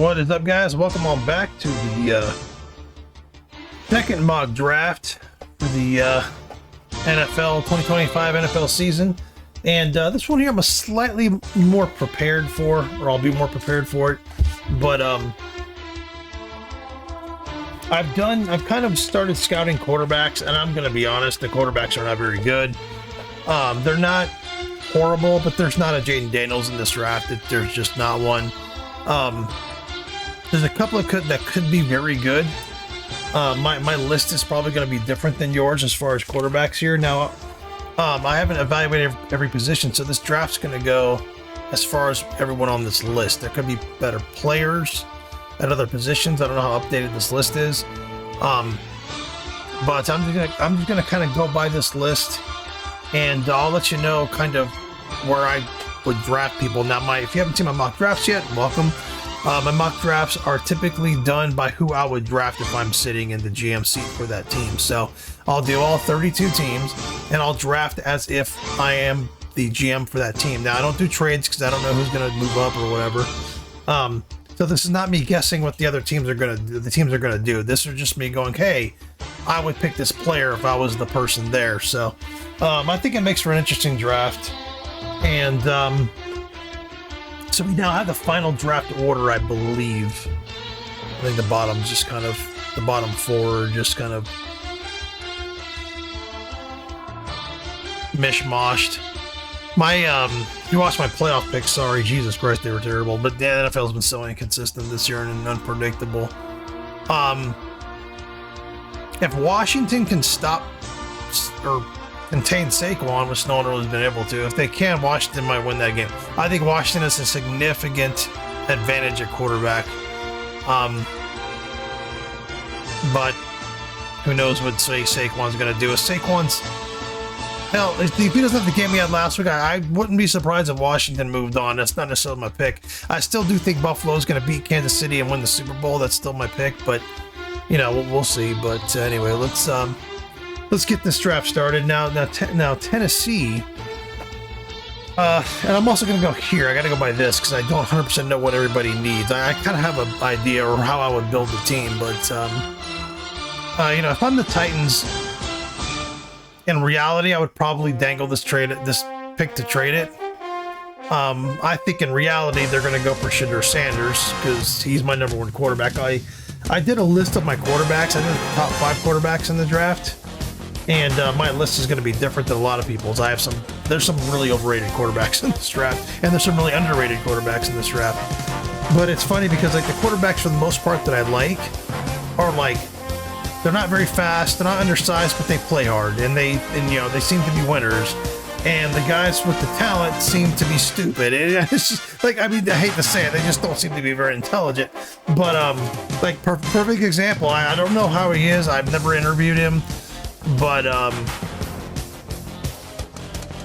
What is up, guys? Welcome on back to the second mock draft for the NFL 2025 NFL season. And this one here I'm slightly more prepared for, or I'll be more prepared for it. But I've kind of started scouting quarterbacks, and I'm going to be honest, the quarterbacks are not very good. They're not horrible, but there's not a Jaden Daniels in this draft. There's just not one. There's a couple of that could be very good. My list is probably going to be different than yours as far as quarterbacks here. Now, I haven't evaluated every position, so this draft's going to go as far as everyone on this list. There could be better players at other positions. I don't know how updated this list is, but I'm just gonna kind of go by this list, and I'll let you know kind of where I would draft people. Now, if you haven't seen my mock drafts yet, welcome. My mock drafts are typically done by who I would draft if I'm sitting in the GM seat for that team. So I'll do all 32 teams, and I'll draft as if I am the GM for that team. Now, I don't do trades because I don't know who's going to move up or whatever. So this is not me guessing what the other teams are going to do. The teams are going to do. This is just me going, hey, I would pick this player if I was the person there. So I think it makes for an interesting draft. And so we now have the final draft order, I believe. I think the bottom's just kind of, the bottom four are just kind of mishmashed. If you watch my playoff picks, sorry, Jesus Christ, they were terrible. But the NFL's been so inconsistent this year and unpredictable. If Washington can stop or contain Saquon, which no one really has been able to, if they can, Washington might win that game. I think Washington has a significant advantage at quarterback. But who knows what Saquon's going to do. If Saquon's, hell, if he doesn't have the game he had last week, I wouldn't be surprised if Washington moved on. That's not necessarily my pick. I still do think Buffalo's going to beat Kansas City and win the Super Bowl. That's still my pick, but you know, we'll see. But anyway, let's get this draft started now. Now Tennessee, and I'm also going to go here. I got to go by this because I don't 100% know what everybody needs. I kind of have an idea or how I would build the team, but you know, if I'm the Titans, in reality, I would probably dangle this pick to trade it. I think in reality they're going to go for Shedeur Sanders because he's my number one quarterback. I did a list of my quarterbacks. I did the top 5 quarterbacks in the draft. And my list is going to be different than a lot of people's. There's some really overrated quarterbacks in this draft, and there's some really underrated quarterbacks in this draft. But it's funny because like the quarterbacks for the most part that I like are like, they're not very fast, they're not undersized, but they play hard, and you know, they seem to be winners. And the guys with the talent seem to be stupid. It's just, like, I mean, I hate to say it, they just don't seem to be very intelligent. But like perfect example. I don't know how he is. I've never interviewed him. But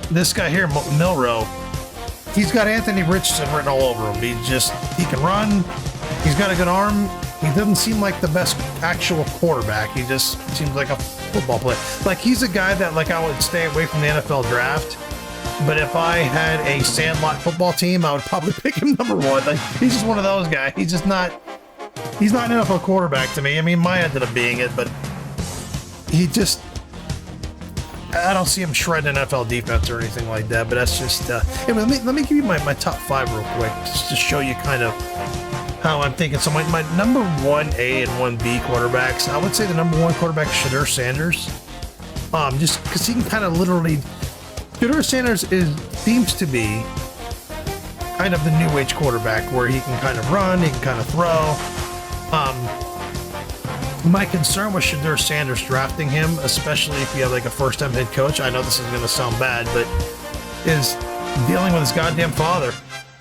this guy here, Milroe, he's got Anthony Richardson written all over him. He can run. He's got a good arm. He doesn't seem like the best actual quarterback. He just seems like a football player. Like, he's a guy that, like, I would stay away from the NFL draft. But if I had a Sandlot football team, I would probably pick him number 1. Like, he's just one of those guys. He's not an NFL quarterback to me. I mean, mine ended up being it, but I don't see him shredding NFL defense or anything like that, but that's just, hey, let me give you my top 5 real quick, just to show you kind of how I'm thinking. So my number 1A and 1B quarterbacks, I would say the number 1 quarterback is Shedeur Sanders, just because he can kind of literally, Shedeur Sanders seems to be kind of the new age quarterback where he can kind of run, he can kind of throw. My concern with Shedeur Sanders drafting him, especially if you have like a first-time head coach, I know this is going to sound bad, but is dealing with his goddamn father.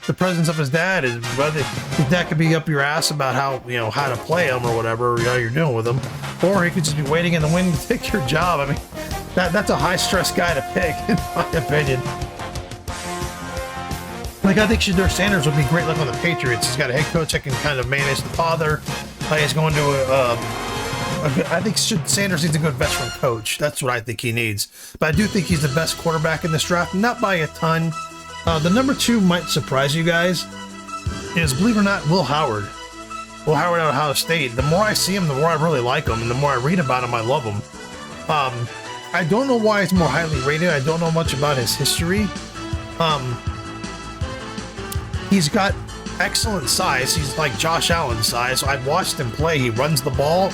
The presence of his dad is, whether his dad could be up your ass about how, you know, how to play him or whatever, or how you're doing with him, or he could just be waiting in the wing to take your job. I mean, that's a high-stress guy to pick, in my opinion. Like, I think Shedeur Sanders would be great luck on the Patriots. He's got a head coach that can kind of manage the father. He's going to I think Sanders needs a good veteran coach. That's what I think he needs. But I do think he's the best quarterback in this draft, not by a ton. The number 2 might surprise you guys. Is, believe it or not, Will Howard. Will Howard out of Ohio State. The more I see him, the more I really like him, and the more I read about him, I love him. I don't know why he's more highly rated. I don't know much about his history. He's got excellent size. He's like Josh Allen size. I've watched him play. He runs the ball.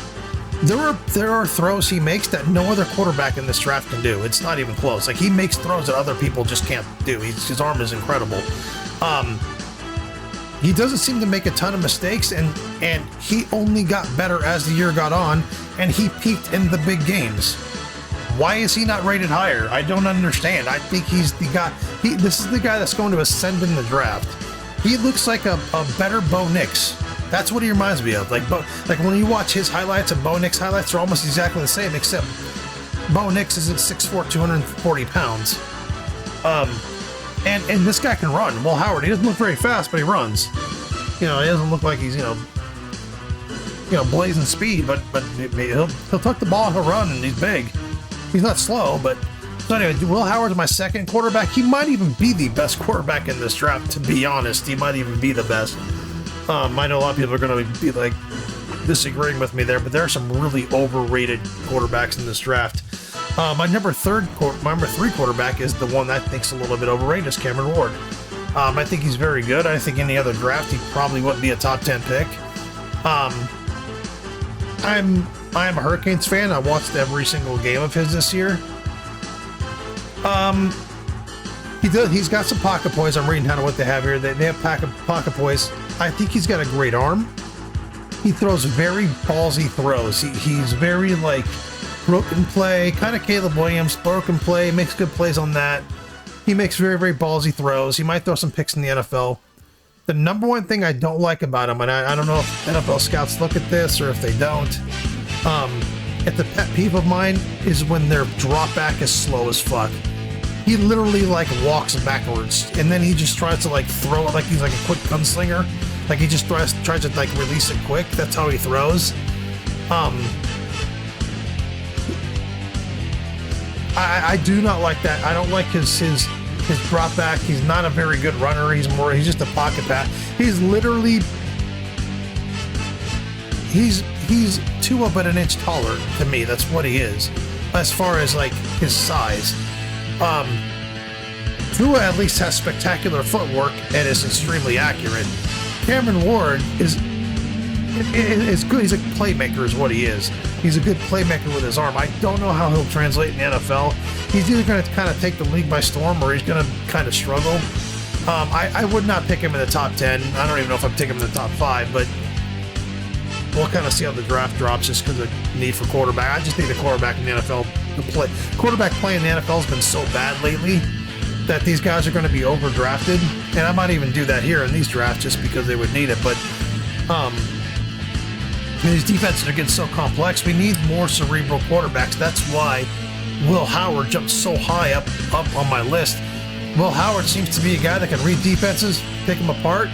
There are throws he makes that no other quarterback in this draft can do. It's not even close. Like, he makes throws that other people just can't do. His arm is incredible. He doesn't seem to make a ton of mistakes, and he only got better as the year got on, and he peaked in the big games. Why is he not rated higher? I don't understand. I think he's the guy. This is the guy that's going to ascend in the draft. He looks like a better Bo Nix. That's what he reminds me of. Like when you watch his highlights and Bo Nix highlights, they're almost exactly the same, except Bo Nix is at 6'4", 240 pounds. And this guy can run. Will Howard, he doesn't look very fast, but he runs. He doesn't look like he's blazing speed, but he'll tuck the ball, he'll run, and he's big. He's not slow, but so anyway, Will Howard's my second quarterback. He might even be the best quarterback in this draft, to be honest. He might even be the best. I know a lot of people are going to be like disagreeing with me there, but there are some really overrated quarterbacks in this draft. My number three quarterback is the one that I think's a little bit overrated, is Cameron Ward. I think he's very good. I think any other draft he probably wouldn't be a top 10 pick. I am a Hurricanes fan. I watched every single game of his this year. He's got some pocket poise. I'm reading kind of what they have here. They have pocket poise. I think he's got a great arm. He throws very ballsy throws. He's very broken play, kind of Caleb Williams, broken play, makes good plays on that. He makes very, very ballsy throws. He might throw some picks in the NFL. The number one thing I don't like about him, and I don't know if NFL scouts look at this or if they don't, if the pet peeve of mine is when their drop back is slow as fuck. He literally walks backwards, and then he just tries to throw it like he's a quick gunslinger. Like he just tries to release it quick. That's how he throws. I do not like that. I don't like his drop back. He's not a very good runner. He's just a pocket pass. He's literally he's Tua but an inch taller to me. That's what he is, as far as his size. Tua at least has spectacular footwork and is extremely accurate. Cameron Ward is good. He's a playmaker is what he is. He's a good playmaker with his arm. I don't know how he'll translate in the NFL. He's either going to kind of take the league by storm or he's going to kind of struggle. I would not pick him in the top 10. I don't even know if I'd pick him in the top 5, but we'll kind of see how the draft drops just because of the need for quarterback. I just need a quarterback in the NFL to play. Quarterback play in the NFL has been so bad lately that these guys are going to be overdrafted, and I might even do that here in these drafts just because they would need it. But these defenses are getting so complex. We need more cerebral quarterbacks. That's why Will Howard jumped so high up on my list. Will Howard seems to be a guy that can read defenses, pick them apart.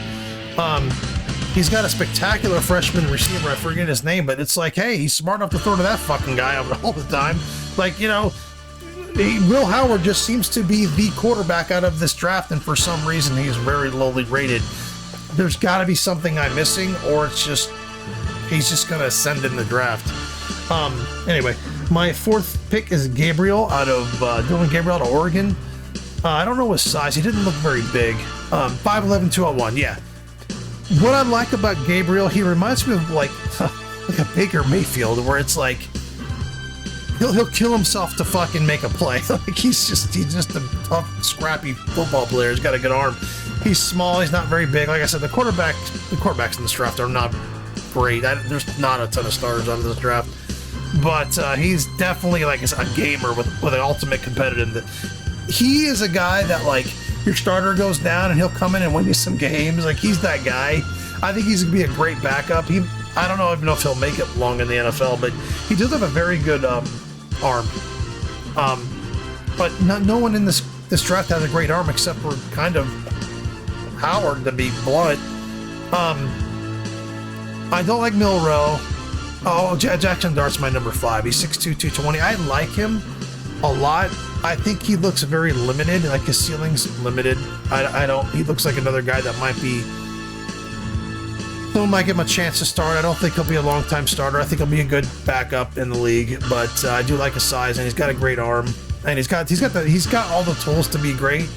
He's got a spectacular freshman receiver. I forget his name, but it's hey, he's smart enough to throw to that fucking guy all the time. Will Howard just seems to be the quarterback out of this draft, and for some reason he's very lowly rated. There's got to be something I'm missing, or it's just he's just going to ascend in the draft. Anyway, my fourth pick is Gabriel Dillon Gabriel out of Oregon. I don't know his size. He didn't look very big. 5'11", 201, yeah. What I like about Gabriel, he reminds me of like a Baker Mayfield, where it's he'll kill himself to fucking make a play. He's just a tough, scrappy football player. He's got a good arm. He's small. He's not very big. Like I said, the quarterbacks in this draft are not great. There's not a ton of starters out of this draft, but he's definitely a gamer with an ultimate competitive. He is a guy that your starter goes down and he'll come in and win you some games. He's that guy. I think he's gonna be a great backup. I don't even know if he'll make it long in the NFL, but he does have a very good arm. But no one in this draft has a great arm except for kind of Howard, to be blunt. I don't like Milroe. Oh, Jackson Dart's my number 5. He's 6'2", 220. I like him a lot. I think he looks very limited. His ceiling's limited. He looks like another guy that might be Still might give him a chance to start. I don't think he'll be a long-time starter. I think he'll be a good backup in the league, but I do like his size, and he's got a great arm, and he's got all the tools to be great.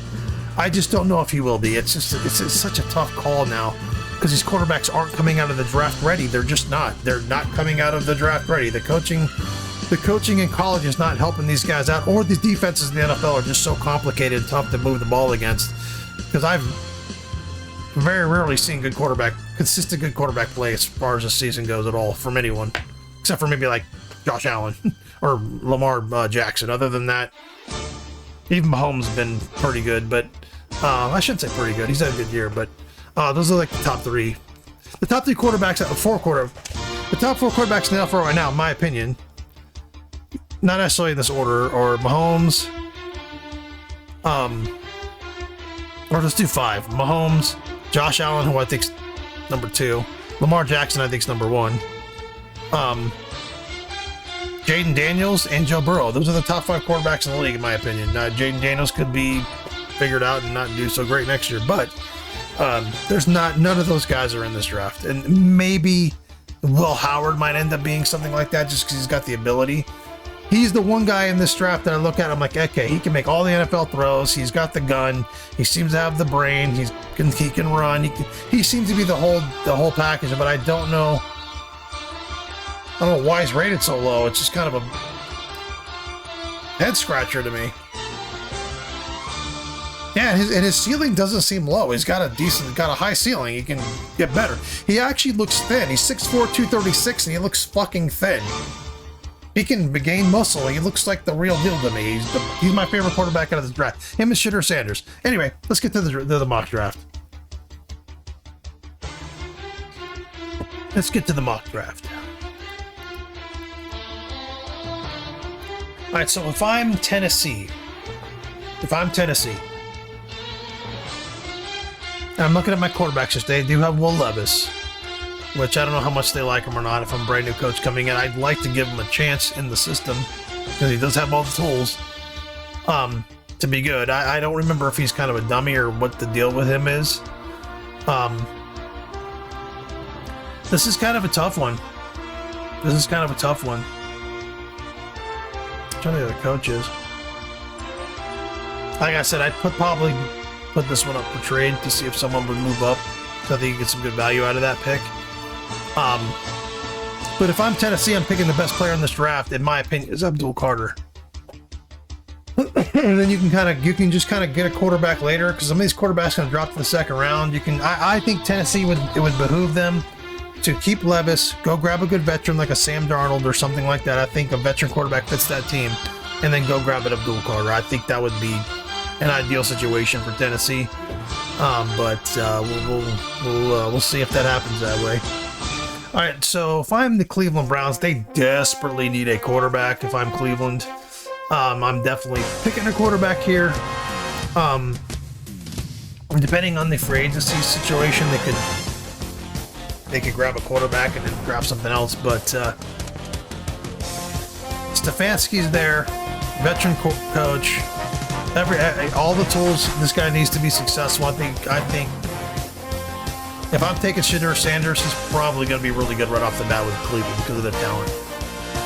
I just don't know if he will be. It's such a tough call now because these quarterbacks aren't coming out of the draft ready. They're just not. They're not coming out of the draft ready. The coaching in college is not helping these guys out, or the defenses in the NFL are just so complicated and tough to move the ball against. Because I've very rarely seen consistent good quarterback play as far as the season goes at all from anyone, except for maybe like Josh Allen or Lamar Jackson. Other than that, even Mahomes has been pretty good, but I shouldn't say pretty good. He's had a good year, but those are like the top three. The top three quarterbacks, the top four quarterbacks in the NFL right now, in my opinion, not necessarily in this order, or Mahomes, or let's do five. Mahomes, Josh Allen, who I think's number 2, Lamar Jackson, I think's number 1, Jaden Daniels, and Joe Burrow. Those are the top 5 quarterbacks in the league, in my opinion. Jaden Daniels could be figured out and not do so great next year, but none of those guys are in this draft. And maybe Will Howard might end up being something like that just because he's got the ability. He's the one guy in this draft that I look at, I'm like, okay, he can make all the NFL throws. He's got the gun. He seems to have the brain. He can run. He seems to be the whole package, but I don't know why he's rated so low. It's just kind of a head scratcher to me. Yeah, his ceiling doesn't seem low. He's got a high ceiling. He can get better. He actually looks thin. He's 6'4", 236, and he looks fucking thin. He can gain muscle. He looks like the real deal to me. He's my favorite quarterback out of this draft. Him and Shedeur Sanders. Anyway, let's get to the mock draft. Let's get to the mock draft. All right, so if I'm Tennessee, I'm looking at my quarterbacks list. They do have Will Levis, which I don't know how much they like him or not. If I'm a brand new coach coming in, I'd like to give him a chance in the system because he does have all the tools to be good. I don't remember if he's kind of a dummy or what the deal with him is. This is kind of a tough one. I'm trying to the other coaches. Like I said, I'd probably put this one up for trade to see if someone would move up. So I think you get some good value out of that pick. But if I'm Tennessee, I'm picking the best player in this draft, in my opinion, is Abdul Carter. And then you can just get a quarterback later, because some of these quarterbacks going to drop to the second round. I think Tennessee it would behoove them to keep Levis, go grab a good veteran like a Sam Darnold or something like that. I think a veteran quarterback fits that team, and then go grab an Abdul Carter. I think that would be an ideal situation for Tennessee. But we'll see if that happens that way. All right, so if I'm the Cleveland Browns, they desperately need a quarterback. If I'm Cleveland, I'm definitely picking a quarterback here. Depending on the free agency situation, they could grab a quarterback and then grab something else. But Stefanski's there, veteran coach. All the tools this guy needs to be successful. I think if I'm taking Shedeur Sanders, he's probably going to be really good right off the bat with Cleveland because of their talent.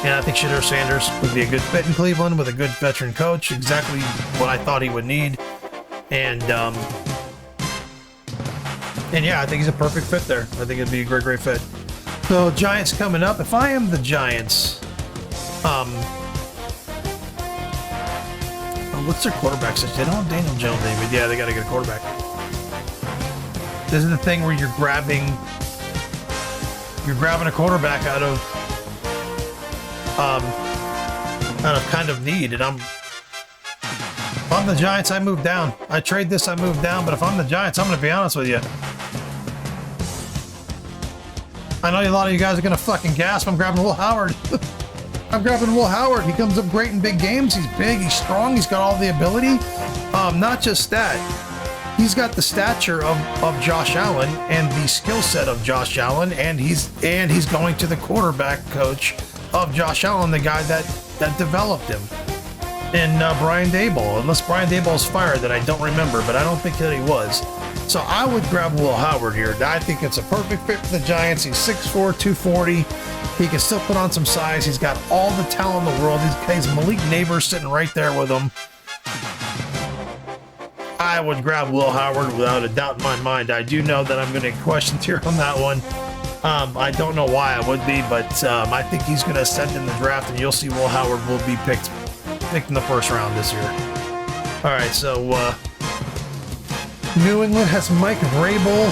And I think Shedeur Sanders would be a good fit in Cleveland with a good veteran coach, exactly what I thought he would need. And yeah, I think he's a perfect fit there. I think it'd be a great fit. So Giants coming up. If I am the Giants, what's their quarterback situation? They don't have Daniel Jones, David. Yeah, they got to get a quarterback. This is the thing where you're grabbing a quarterback out of kind of need. And if I'm the Giants, I move down. I trade this, I move down. But if I'm the Giants, I'm going to be honest with you. I know a lot of you guys are going to fucking gasp. I'm grabbing Will Howard. He comes up great in big games. He's big, he's strong, he's got all the ability. Not just that, he's got the stature of Josh Allen and the skill set of Josh Allen, and he's going to the quarterback coach of Josh Allen, the guy that developed him. in Brian Daboll. Unless Brian Daboll's fired, that I don't remember, but I don't think that he was. So I would grab Will Howard here. I think it's a perfect fit for the Giants. He's 6'4", 240. He can still put on some size. He's got all the talent in the world. He's Malik Neighbors sitting right there with him. I would grab Will Howard without a doubt in my mind. I do know that I'm going to get questions here on that one. I don't know why I would be, but I think he's going to ascend in the draft, and you'll see Will Howard will be picked in the first round this year. All right, so New England has Mike Vrabel.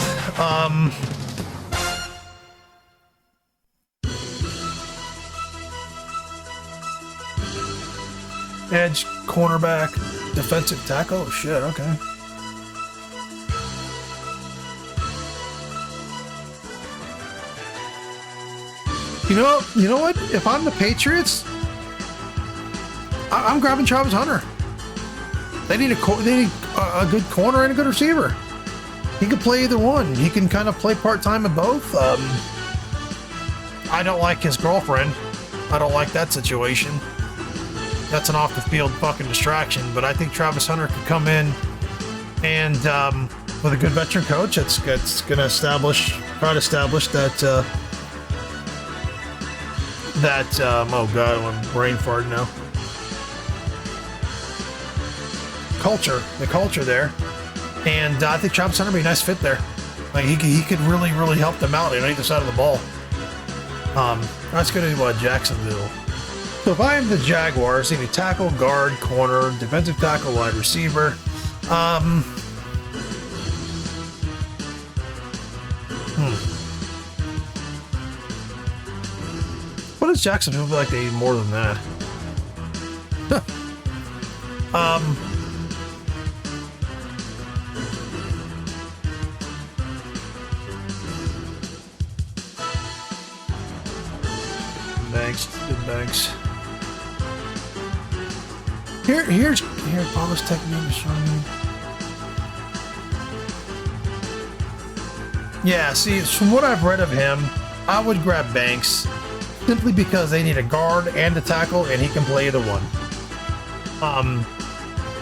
Edge, cornerback, defensive tackle. Oh, shit, okay. You know what? If I'm the Patriots, I'm grabbing Travis Hunter. They need a good corner and a good receiver. He can play either one. He can kind of play part-time in both. I don't like his girlfriend. I don't like that situation. That's an off-the-field fucking distraction. But I think Travis Hunter could come in and with a good veteran coach, it's going to try to establish that. Oh god, I'm brain farting now. The culture there, and I think Travis Hunter would be a nice fit there. Like he could really help them out on either side of the ball. Let's go to Jacksonville. So if I am the Jaguars, they need tackle, guard, corner, defensive tackle, wide receiver. What does Jacksonville feel like they need more than that? Banks. Here, Paul's technique is showing me. Yeah, see, from what I've read of him, I would grab Banks simply because they need a guard and a tackle, and he can play either one.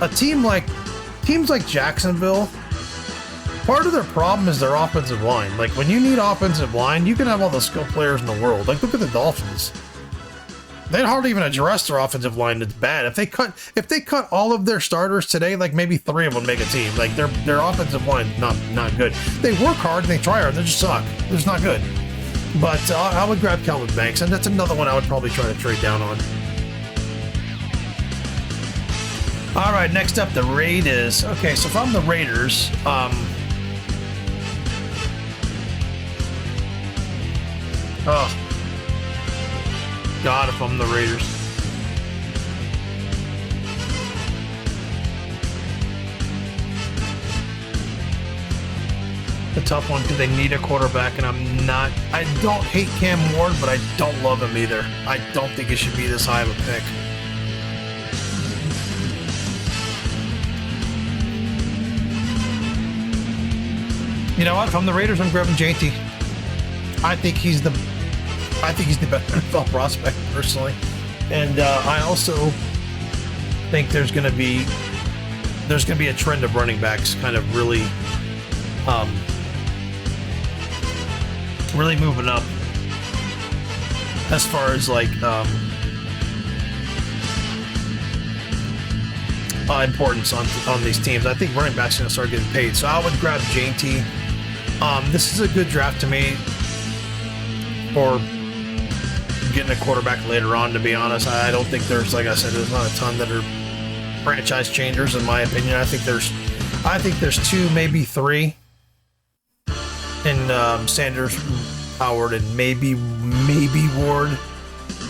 Teams like Jacksonville, part of their problem is their offensive line. Like, when you need offensive line, you can have all the skilled players in the world. Like, look at the Dolphins. They'd hardly even address their offensive line. It's bad. If they cut all of their starters today, like maybe 3 of them make a team. Like their offensive line not good. They work hard and they try hard. They just suck. They're just not good. But I would grab Kelvin Banks, and that's another one I would probably try to trade down on. All right, next up, the Raiders. Okay, so if I'm the Raiders, God, if I'm the Raiders. A tough one because they need a quarterback, and I don't hate Cam Ward, but I don't love him either. I don't think it should be this high of a pick. You know what? If I'm the Raiders, I'm grabbing JT. I think he's the better NFL prospect, personally. And I also think there's going to be a trend of running backs kind of really moving up as far as like importance on these teams. I think running backs are going to start getting paid. So I would grab JT. This is a good draft to me for getting a quarterback later on, to be honest. I don't think there's, like I said, there's not a ton that are franchise changers in my opinion. I think there's 2, maybe 3 in Sanders, Howard, and maybe Ward.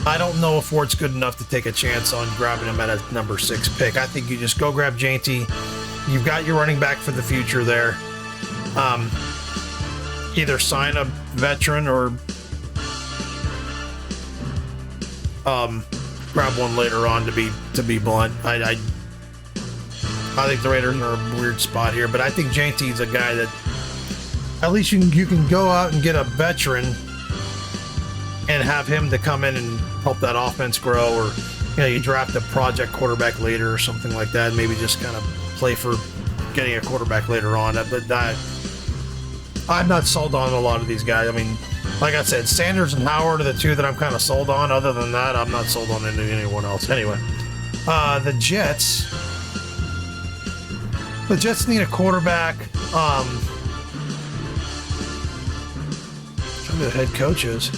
I don't know if Ward's good enough to take a chance on grabbing him at a number 6 pick. I think you just go grab JT. You've got your running back for the future there. Either sign a veteran or grab one later on, to be blunt. I think the Raiders are in a weird spot here, but I think JT's a guy that at least you can go out and get a veteran and have him to come in and help that offense grow, or you know, you draft a project quarterback later or something like that, and maybe just kind of play for getting a quarterback later on. But I'm not sold on a lot of these guys. I mean, like I said, Sanders and Howard are the two that I'm kind of sold on. Other than that, I'm not sold on anyone else. Anyway, the Jets. The Jets need a quarterback. Who the head coach is.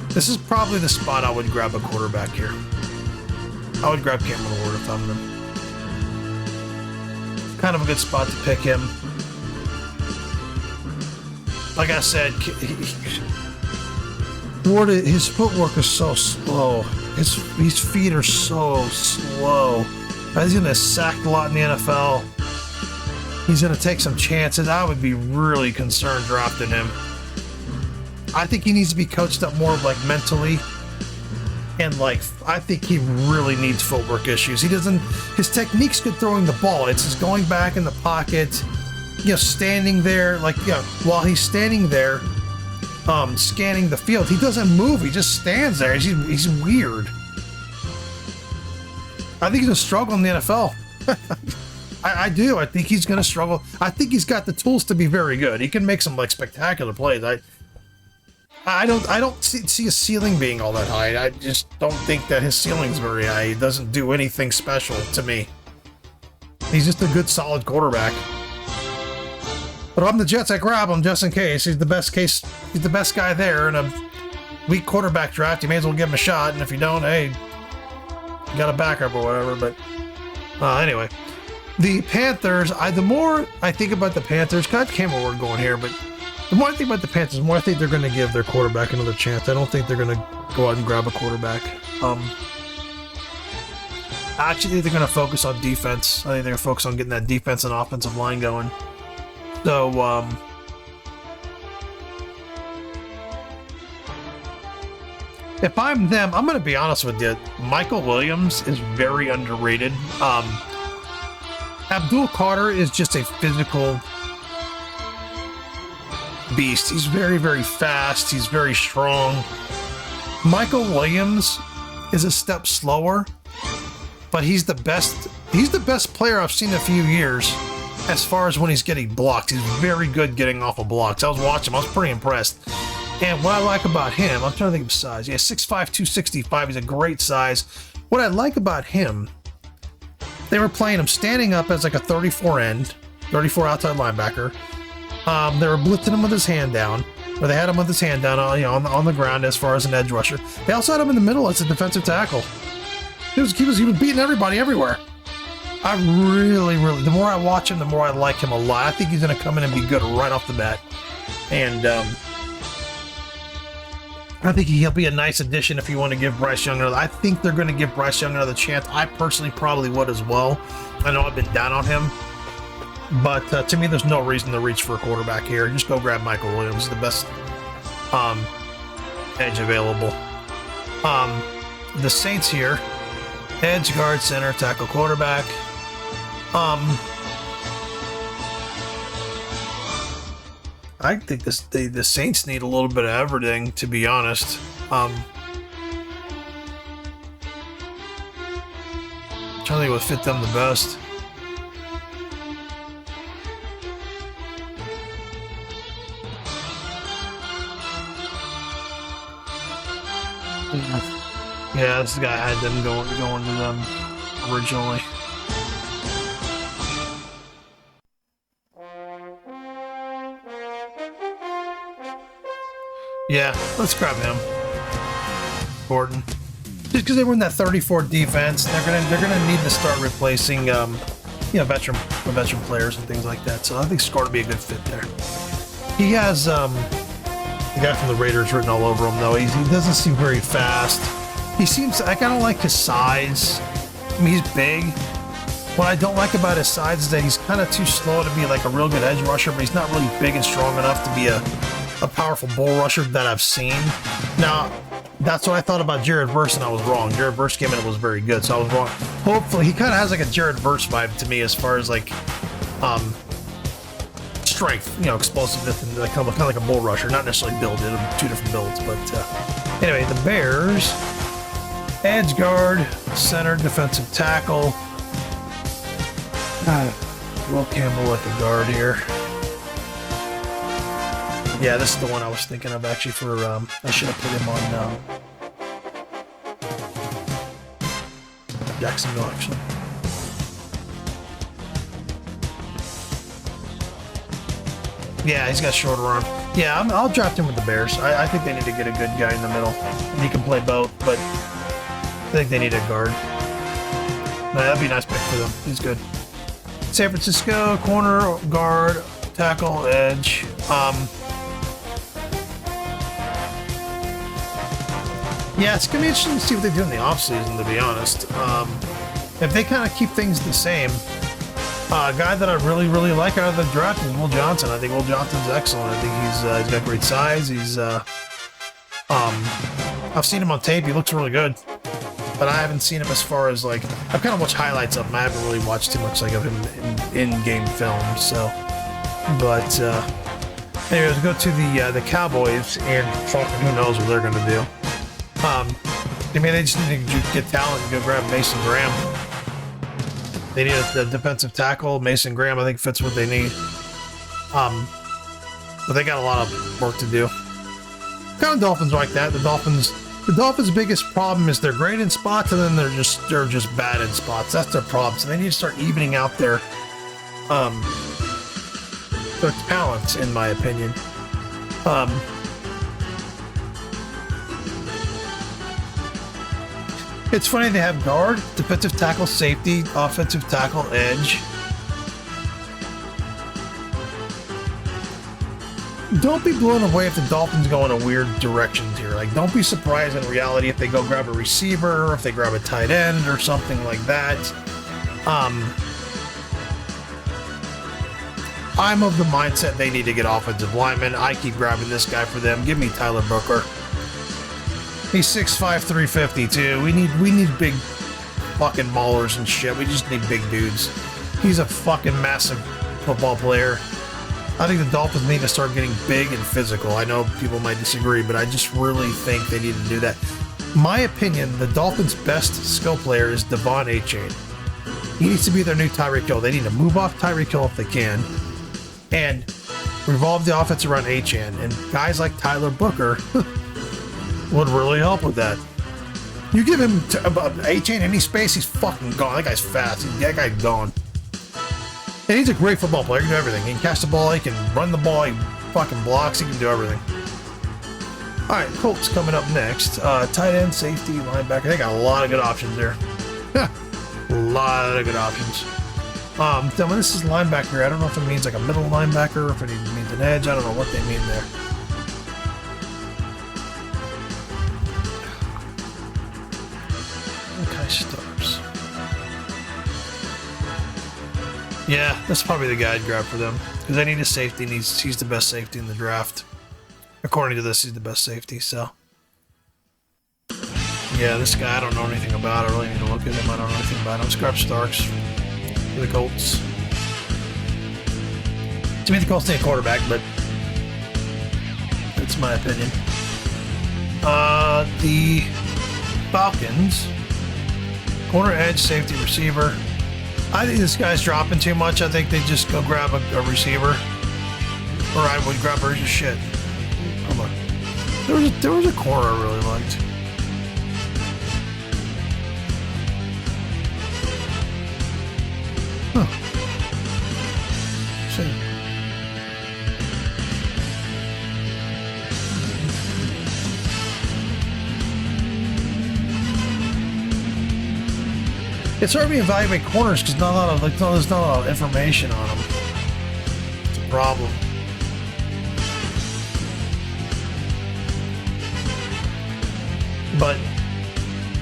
This is probably the spot I would grab a quarterback here. I would grab Cameron Ward if I'm them. Kind of a good spot to pick him. Like I said, Ward, his footwork is so slow. His feet are so slow. He's going to sack a lot in the NFL. He's going to take some chances. I would be really concerned drafting him. I think he needs to be coached up more, like, mentally. And, like, I think he really needs footwork issues. His technique's good throwing the ball. It's just going back in the pocket, you know, standing there, like, you know, while he's standing there, scanning the field, he doesn't move. He just stands there. He's weird. I think he's going to struggle in the NFL. I do. I think he's going to struggle. I think he's got the tools to be very good. He can make some, like, spectacular plays. I don't see his ceiling being all that high. I just don't think that his ceiling's very high. He doesn't do anything special to me. He's just a good, solid quarterback. But if I'm the Jets, I grab him just in case. He's the best guy there in a weak quarterback draft. You may as well give him a shot. And if you don't, hey, you got a backup or whatever. But anyway, the Panthers. The more I think about the Panthers, got Cameron Ward going here, but the more I think about the Panthers, the more I think they're going to give their quarterback another chance. I don't think they're going to go out and grab a quarterback. Actually, they're going to focus on defense. I think they're going to focus on getting that defense and offensive line going. So, if I'm them, I'm going to be honest with you. Michael Williams is very underrated. Abdul Carter is just a physical beast. He's very, very fast. He's very strong. Michael Williams is a step slower, but he's the best player I've seen in a few years as far as when he's getting blocked. He's very good getting off of blocks. I was watching him. I was pretty impressed. And what I like about him, I'm trying to think of size. Yeah, 6'5", 265. He's a great size. What I like about him, they were playing him standing up as like a 34 outside linebacker. They were blitzing him with his hand down, or they had him with his hand down, on the ground as far as an edge rusher. They also had him in the middle as a defensive tackle. He was beating everybody everywhere. I really, the more I watch him, the more I like him a lot. I think he's going to come in and be good right off the bat. And I think he'll be a nice addition if you want to give Bryce Young another. I think they're going to give Bryce Young another chance. I personally probably would as well. I know I've been down on him. But to me, there's no reason to reach for a quarterback here. Just go grab Michael Williams, the best edge available. The Saints here, edge, guard, center, tackle, quarterback. I think the Saints need a little bit of everything, to be honest. I'm trying to think what fit them the best. Yeah, this guy had them going to them originally. Yeah, let's grab him, Gordon. Just because they were in that 34 defense, they're gonna need to start replacing, veteran players and things like that. So I think Scar would be a good fit there. He has the guy from the Raiders written all over him, though. He doesn't seem very fast. He seems like, I don't like his size. I mean, he's big. What I don't like about his size is that he's kind of too slow to be like a real good edge rusher, but he's not really big and strong enough to be a powerful bull rusher that I've seen. Now, that's what I thought about Jared Verse, and I was wrong. Jared Verse came in and was very good, so I was wrong. Hopefully, he kind of has like a Jared Verse vibe to me as far as like strength, explosiveness, and like, kind of like a bull rusher, not necessarily build. Two different builds, but anyway, the Bears. Edge guard, center, defensive tackle. Will Campbell at the guard here. Yeah, this is the one I was thinking of actually for, I should have put him on, Jacksonville actually. Yeah, he's got shorter arm. Yeah, I'll draft him with the Bears. I think they need to get a good guy in the middle. And he can play both, but I think they need a guard. No, that'd be a nice pick for them. He's good. San Francisco, corner, guard, tackle, edge. Yeah, it's going to be interesting to see what they do in the offseason, to be honest. If they kind of keep things the same, a guy that I really, really like out of the draft is Will Johnson. I think Will Johnson's excellent. I think he's got great size. He's, I've seen him on tape. He looks really good. But I haven't seen him as far as, like, I've kind of watched highlights of him. I haven't really watched too much, like, of him in-game film, so. But, anyways, go to the Cowboys, and fucking who knows what they're going to do. I mean, they just need to get talent and go grab Mason Graham. They need a defensive tackle. Mason Graham, I think, fits what they need. But they got a lot of work to do. Kind of Dolphins like that. The Dolphins' biggest problem is they're great in spots, and then they're just bad in spots. That's their problem. So they need to start evening out their talents, in my opinion. It's funny they have guard, defensive tackle, safety, offensive tackle, edge. Don't be blown away if the Dolphins go in a weird directions here. Like, don't be surprised in reality if they go grab a receiver, or if they grab a tight end, or something like that. I'm of the mindset they need to get offensive linemen. I keep grabbing this guy for them. Give me Tyler Booker. He's 6'5", 350 too. We need big fucking maulers and shit. We just need big dudes. He's a fucking massive football player. I think the Dolphins need to start getting big and physical. I know people might disagree, but I just really think they need to do that. My opinion, the Dolphins' best skill player is Devon Achane. He needs to be their new Tyreek Hill. They need to move off Tyreek Hill if they can, and revolve the offense around Achane. And guys like Tyler Booker would really help with that. You give him Achane any space, he's fucking gone. That guy's fast. That guy's gone. And he's a great football player. He can do everything. He can catch the ball. He can run the ball. He fucking blocks. He can do everything. All right, Colts coming up next. Tight end, safety, linebacker. They got a lot of good options there. A lot of good options. Then when this is linebacker, I don't know if it means like a middle linebacker or if it even means an edge. I don't know what they mean there. Okay, stars. Yeah, that's probably the guy I'd grab for them. Because they need a safety, and he's the best safety in the draft. According to this, he's the best safety, so. Yeah, this guy I don't know anything about. I really need to look at him. I don't know anything about him. Let's grab Starks for the Colts. To me, the Colts need a quarterback, but that's my opinion. The Falcons. Corner, edge, safety, receiver. I think this guy's dropping too much. I think they just go grab a receiver. Or I would grab her shit. Hold on. There was a corner I really liked. Huh. Shit. It's hard to evaluate corners because there's not a lot of information on them. It's a problem. But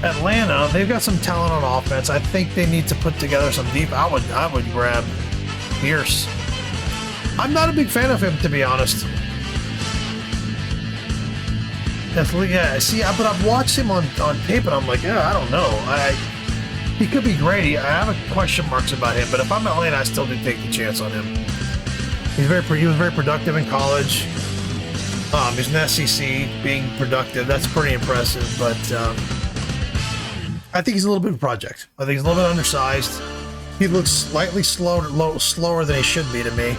Atlanta, they've got some talent on offense. I think they need to put together some deep. I would grab Pierce. I'm not a big fan of him, to be honest. Yeah, see, but I've watched him on tape, and I'm like, yeah, I don't know. He could be great. I have question marks about him, but if I'm Atlanta, I still do take the chance on him. He was very productive in college. He's an SEC, being productive. That's pretty impressive, but I think he's a little bit of a project. I think he's a little bit undersized. He looks slightly slower than he should be to me.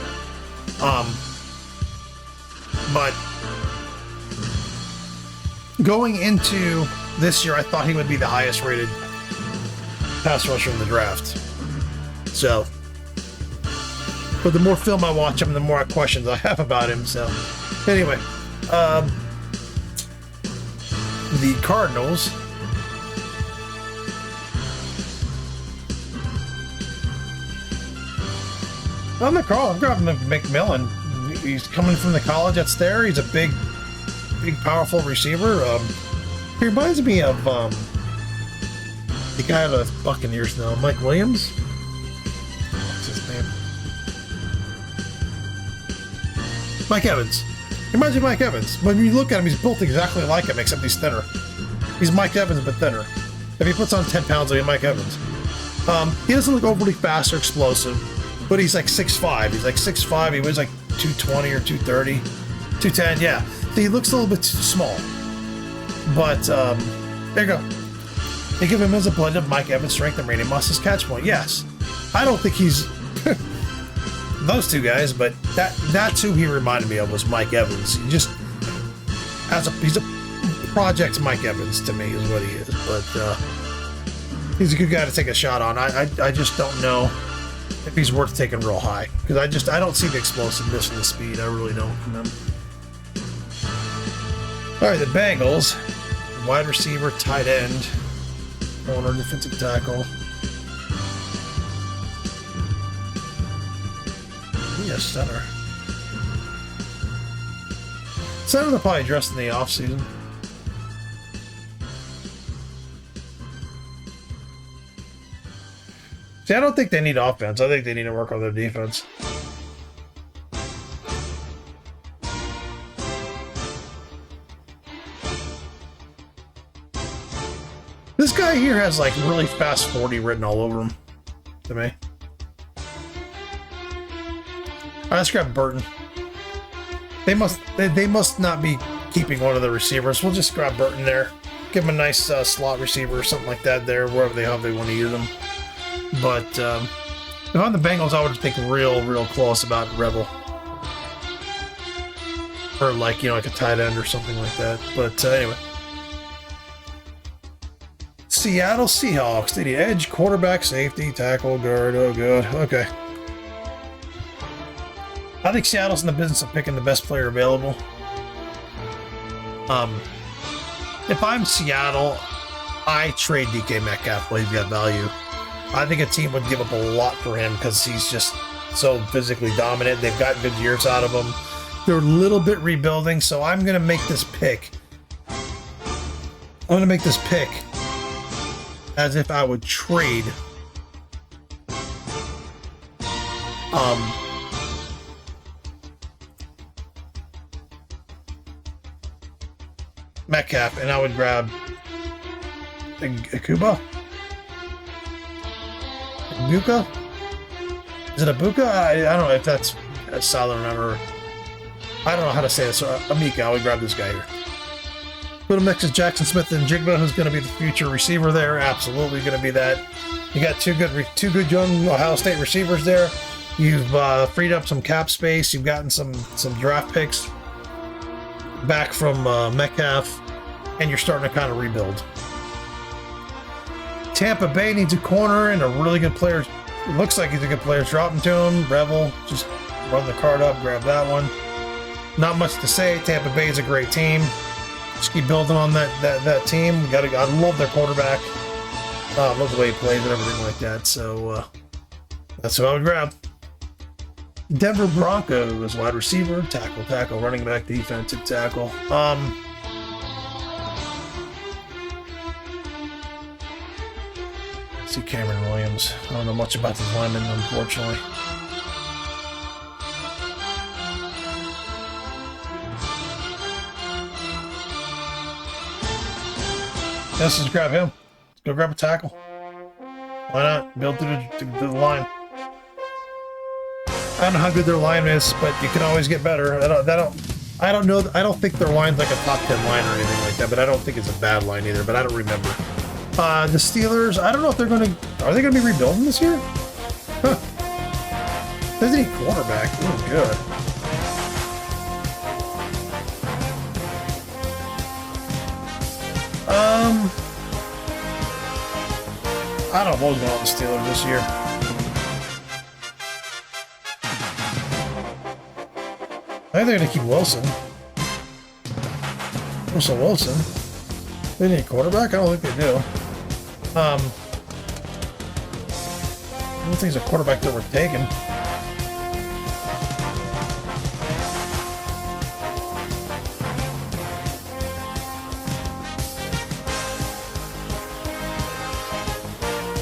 But going into this year, I thought he would be the highest rated pass rusher in the draft. So, but the more film I watch him, the more questions I have about him. So, anyway, the Cardinals. I'm grabbing McMillan. He's coming from the college that's there. He's a big, powerful receiver. He reminds me of the guy of the Buccaneers now, Mike Williams. What's his name? Mike Evans. He reminds me of Mike Evans. When you look at him, he's built exactly like him, except he's thinner. He's Mike Evans, but thinner. If he puts on 10 pounds, he'll be Mike Evans. He doesn't look overly fast or explosive, but he's like 6'5". He's like 6'5". He weighs like 220 or 230. 210, yeah. So he looks a little bit small. But, there you go. They give him as a blend of Mike Evans' strength and Randy Moss's catch point. Yes. I don't think he's those two guys, but that's who he reminded me of, was Mike Evans. He just he's a project Mike Evans to me is what he is. But he's a good guy to take a shot on. I just don't know if he's worth taking real high, because I don't see the explosiveness and the speed. I really don't from him. All right, the Bengals, wide receiver, tight end, corner, defensive tackle. Yes, center. Center, they're probably dressed in the off season. See, I don't think they need offense. I think they need to work on their defense. This guy here has like really fast 40 written all over him to me. All right, let's grab Burton. They must not be keeping one of the receivers. We'll just grab Burton there. Give him a nice slot receiver or something like that there, wherever they want to use them. But if I'm the Bengals, I would think real close about Rebel. Or like, like a tight end or something like that. But anyway. Seattle Seahawks. They need edge, quarterback, safety, tackle, guard. Oh, good. Okay. I think Seattle's in the business of picking the best player available. If I'm Seattle, I trade DK Metcalf while he's got value. I think a team would give up a lot for him because he's just so physically dominant. They've got good years out of him. They're a little bit rebuilding, so I'm going to make this pick. As if I would trade Metcalf, and I would grab Akuba? Abuka? Is it Abuka? I don't know if that's solid or not, or I don't know how to say this. So Amika, I would grab this guy here. Little mix is Jackson Smith and Jigba, who's going to be the future receiver there. Absolutely going to be that. You got two good young Ohio State receivers there. You've freed up some cap space. You've gotten some draft picks back from Metcalf, and you're starting to kind of rebuild. Tampa Bay needs a corner and a really good player. It looks like he's a good player. Drop him to him. Rebel, just run the card up, grab that one. Not much to say. Tampa Bay is a great team. Just keep building on that team. I love their quarterback. Love the way he plays and everything like that. So that's what I would grab. Denver Broncos, wide receiver, tackle, running back, defensive tackle. See Cameron Williams. I don't know much about this lineman, unfortunately. Let's just grab him. Let's go grab a tackle. Why not? Build through the line. I don't know how good their line is, but you can always get better. I don't know. I don't think their line's like a top 10 line or anything like that, but I don't think it's a bad line either, but I don't remember. The Steelers, I don't know if they're going to... Are they going to be rebuilding this year? Huh. They need quarterback. Oh, good. I don't know what's going on with the Steelers this year. I think they're going to keep Wilson. Wilson. They need a quarterback? I don't think they do. I don't think he's a quarterback that we're taking.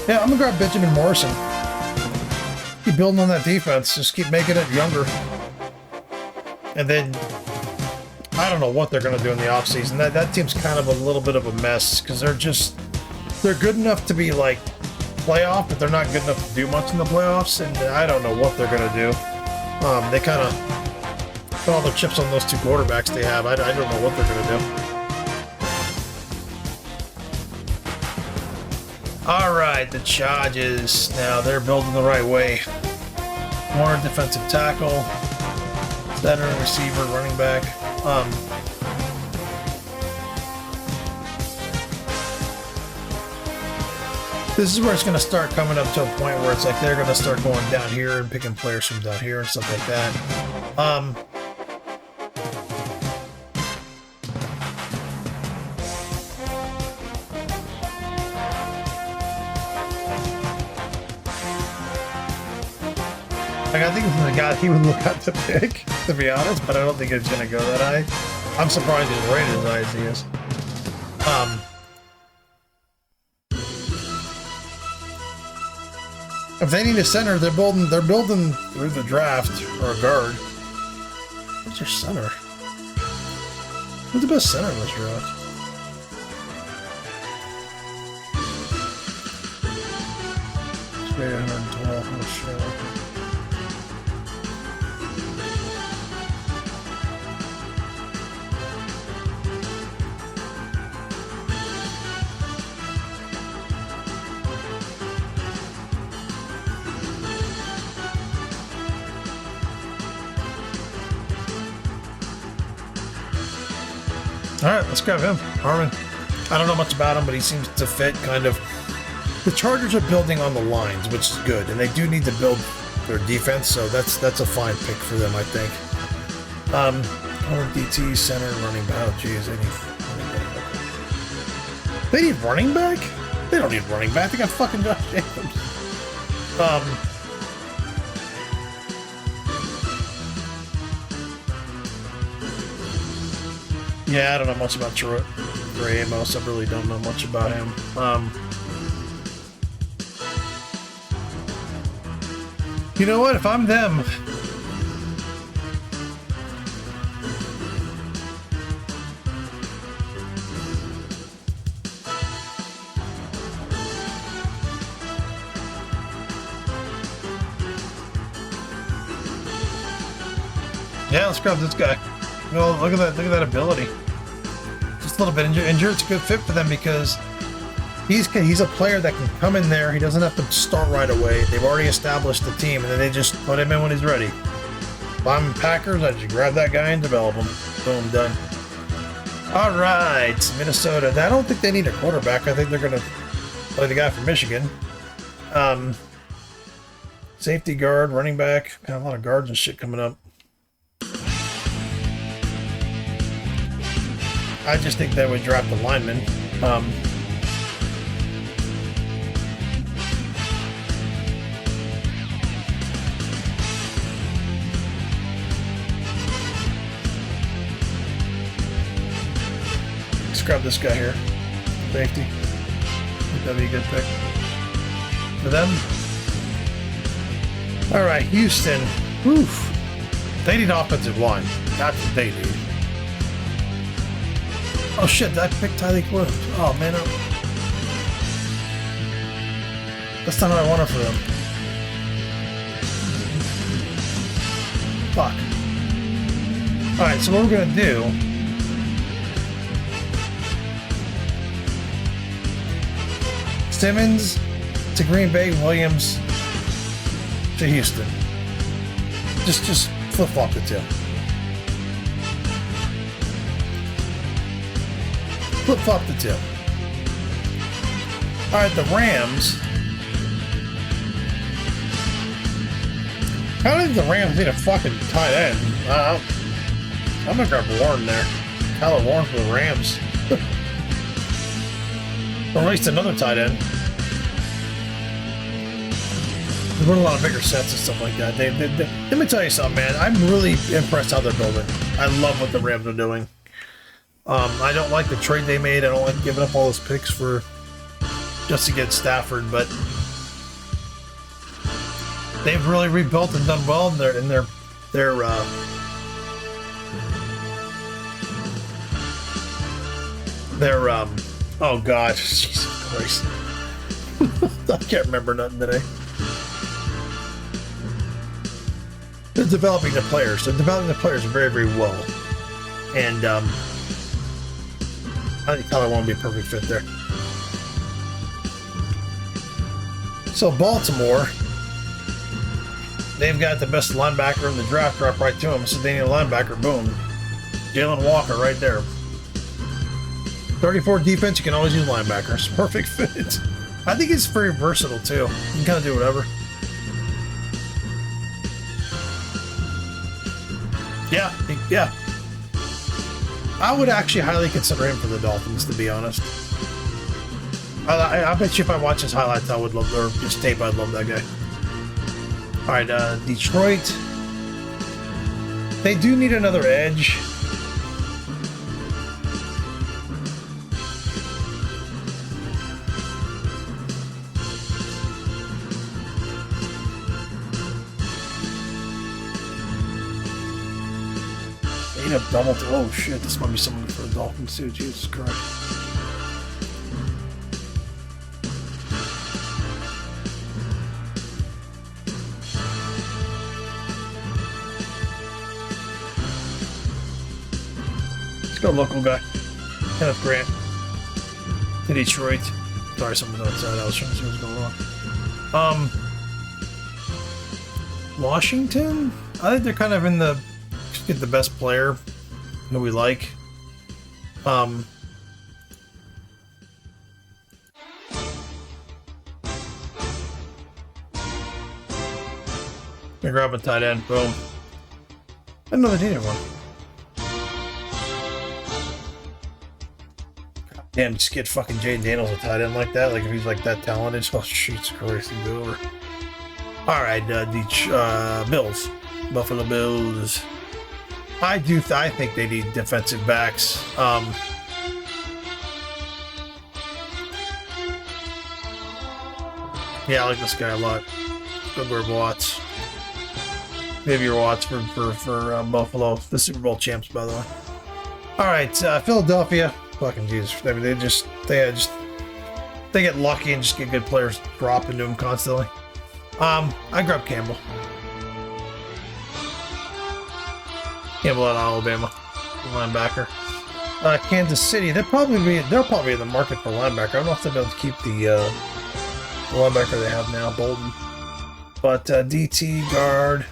Yeah, I'm gonna grab Benjamin Morrison. Keep building on that defense. Just keep making it younger. And then I don't know what they're gonna do in the offseason. That team's kind of a little bit of a mess because they're good enough to be like playoff, but they're not good enough to do much in the playoffs. And I don't know what they're gonna do. They kind of put all their chips on those two quarterbacks they have. I don't know what they're gonna do. Alright, the Chargers. Now they're building the right way. More defensive tackle, center, receiver, running back. This is where it's going to start coming up to a point where it's like they're going to start going down here and picking players from down here and stuff like that. Like, I think this is the guy he would look at to pick, to be honest, but I don't think it's going to go that high. I'm surprised he's rated as high as he is. If they need a center, they're building through the draft or a guard. What's their center? Who's the best center in this draft? It's rated 112. Oh shit. Alright, let's grab him. Harmon. I don't know much about him, but he seems to fit kind of. The Chargers are building on the lines, which is good, and they do need to build their defense, so that's a fine pick for them, I think. DT, center, running back. Oh, geez, they need running back? They don't need running back. They got fucking Josh Jacobs. Yeah, I don't know much about Trey Amos. I really don't know much about him. You know what? If I'm them, yeah, let's grab this guy. Well, look at that ability. Just a little bit injured. It's a good fit for them because he's a player that can come in there. He doesn't have to start right away. They've already established the team, and then they just put him in when he's ready. If I'm Packers, I just grab that guy and develop him. Boom, done. All right, Minnesota. I don't think they need a quarterback. I think they're gonna play the guy from Michigan. Safety guard, running back. Got a lot of guards and shit coming up. I just think they would draft a lineman. Let's grab this guy here. Safety. That'd be a good pick for them. All right, Houston. Oof. They need offensive line. That's what they need. Oh shit, did I pick Tyreek Williams? Oh man, that's not what I wanted for them. Fuck. Alright, so what we're gonna do Simmons to Green Bay, Williams to Houston. Just flip-flop the two. Flip-flop the two. All right, the Rams. How did the Rams need a fucking tight end? I'm gonna grab Warren there. Tyler Warren for the Rams. Or at least another tight end. They run a lot of bigger sets and stuff like that. Let me tell you something, man. I'm really impressed how they're building. I love what the Rams are doing. I don't like the trade they made. I don't like giving up all those picks for just to get Stafford, but they've really rebuilt and done well in their oh god, Jesus Christ. I can't remember nothing today. They're developing the players. They're developing the players very, very well. And I think Tyler won't be a perfect fit there. So Baltimore, they've got the best linebacker in the draft, drop right to him. So they need a linebacker, boom. Jalen Walker right there. 34 defense, you can always use linebackers. Perfect fit. I think it's very versatile too. You can kind of do whatever. Yeah. I would actually highly consider him for the Dolphins, to be honest. I bet you if I watch his highlights, I would love, or his tape, I'd love that guy. Alright, Detroit. They do need another edge. They need a double. Oh shit, this might be someone for the Dolphins too. Jesus Christ. Let's go local guy. Kenneth Grant. To Detroit. Sorry, something outside. I was trying to see what's going on. Washington? I think they're kind of in the... Just get the best player that we like. Gonna grab a tight end. Boom. I didn't know they needed one. Damn, just get fucking Jaden Daniels a tight end like that. Like if he's like that talented. Oh, Jesus Christ, he'd go over. All right, Bills, Buffalo Bills. I think they need defensive backs. Yeah, I like this guy a lot. Go grab Watts. Maybe your Watts for Buffalo, the Super Bowl champs, by the way. All right, Philadelphia. Fucking Jesus! I mean, they get lucky and just get good players drop into them constantly. I grab Campbell. Campbell out of Alabama, linebacker. Kansas City. They'll probably in the market for linebacker. I don't know if they'll be able to keep the linebacker they have now, Bolden. But DT guard.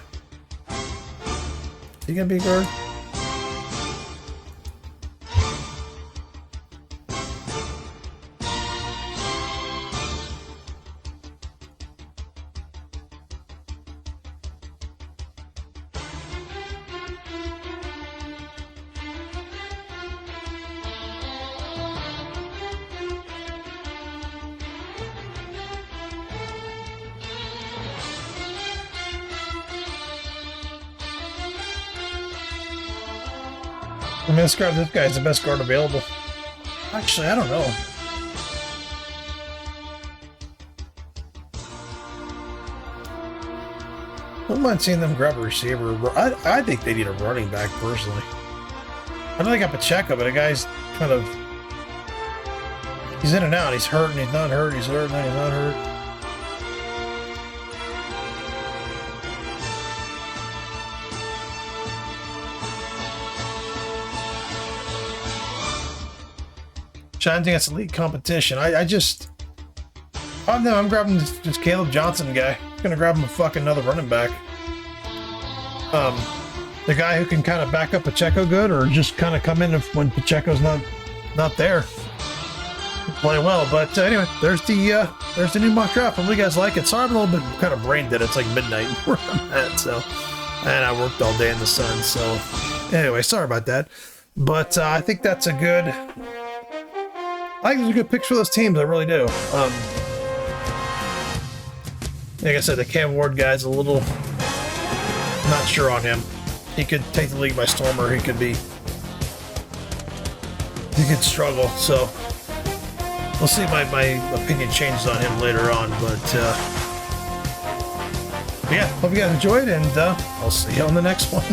Is he gonna be a guard? I mean, let's grab this guy. He's the best guard available. Actually, I don't know. I don't mind seeing them grab a receiver. I think they need a running back, personally. I know they got Pacheco, but the guy's kind of... He's in and out. He's hurt and he's not hurt. He's hurt and he's not hurt. Challenging against elite competition. I just... Oh no, I'm grabbing this Caleb Johnson guy. I'm gonna grab him a fucking another running back. The guy who can kind of back up Pacheco good, or just kind of come in when Pacheco's not there. Play well, but anyway, there's the new mock draft. Hope you guys like it. Sorry, I'm a little bit kind of brain dead. It's like midnight where I'm at, so, and I worked all day in the sun. So anyway, sorry about that. But I think that's a good. I think it's a good picks for those teams. I really do. Like I said, the Cam Ward guy's a little not sure on him. He could take the league by storm, or he could struggle. So we'll see. My opinion changes on him later on, but yeah, hope you guys enjoyed, and I'll see you on the next one.